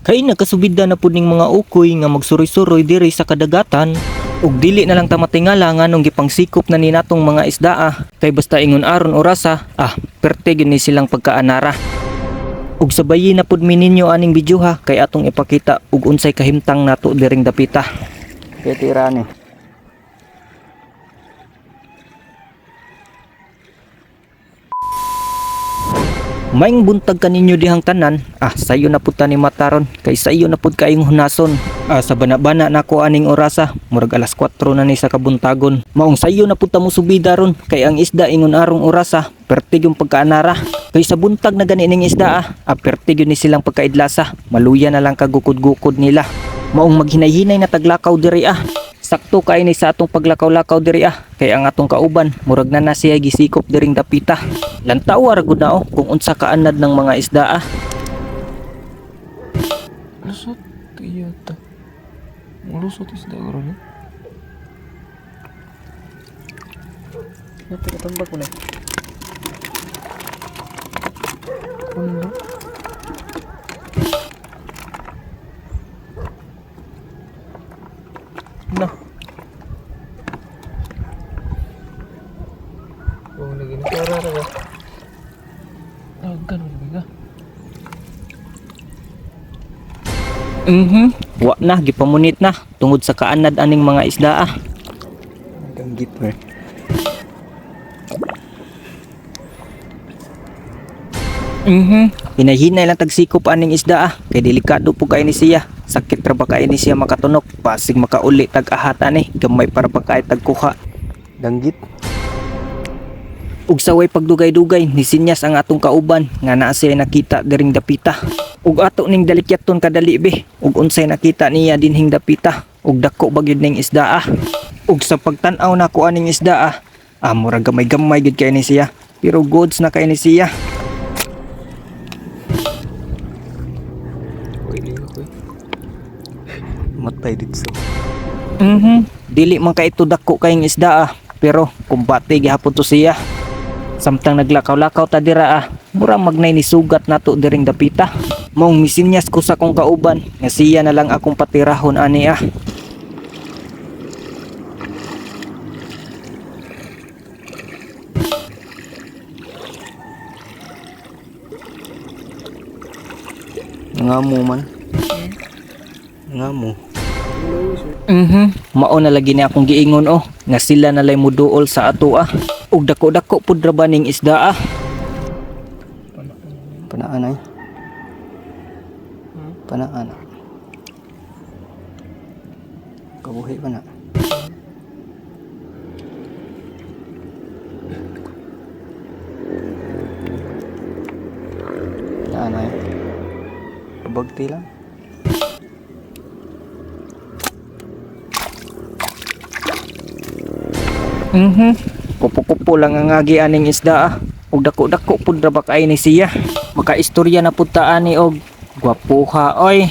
Kay nakasubida na pud ning mga ukoy nga magsuroy-suroy diri sa kadagatan. Ug dili na lang ta matingala nganong gipangsikop na ni natong mga isdaa. Kay basta ingon aron orasa, perte gyud ni silang pagkaanara. Ug sabayi na pud mi ninyo aning video ha, kay atong ipakita ug unsay kahimtang nato diring dapita. Kay tirani. Maing buntag kaninyo dihang tanan, sayo na pud ta ni mataron, kay sayo na pud kaayong hunason. Sa bana-bana nako aning orasa, murag alas 4 na ni sa kabuntagon. Maong sayo na pud ta mo subida ron, kay ang isda ingon arong orasa, pertig yung pagkaanara. Kay sa buntag na gani ning isda, pertig yun ni silang pagkaidlasa, maluya na lang kagukod-gukod nila. Maong maghinay-hinay na taglakaw diri Sakto kay ni sa atong paglakaw-lakaw diri kay ang atong kauban murag na siya gisikop diring dapita. Lantaw ra gud na kung unsa kaanad ng mga isda Lusot tiyata. Mulusot isda karon. Nato tambak mo na. Ano? Na. Oh, lagi ni para ra. Ganun ba? Wa na gipamunit na tungod sa kaanad aning mga isda Ganggit pa. Hinahinay lang tagsikop aning isda kay delikado po kay ni siya. Sakit ra ba kay ni siya makatunok, pasig makauli tag-ahata ni gamay para pa kay tagkuha. Danggit. Ug saway pagdugay-dugay ni sinyas ang atong kauban nga naa siya nakita diring dapita. Ug ato ning dalikyaton kadali be, ug unsay nakita niya dinhing dapita, ug dako ba gyud ning isda Ug sa pagtan-aw nako aning isda murag gamay-gamay gyud kay ni siya, pero goods na kay ni siya. Matay dito. Dili man kay ito dako kayong isda pero kumbate gihapon to siya. Samtang naglakaw-lakaw ta dira murang magnay ni sugat nato diring dapita. Maong misinyas ko sa kong kauban nga siya na lang akong patirahon ani Ngamo man. Ngamo. Mao na lagi ni akong giingon nga sila na lay muduol sa ato ug dako-dako pud ra ba ning isda Panaan ay. Panaan. Kabuhi pa na. Panaan ay. Kabagti lang. Kupo-kupo lang ang agi aning isda ug dako-dako pud ra ba kay ni siya. Makaistorya na pud ta ani og gwapuha oy.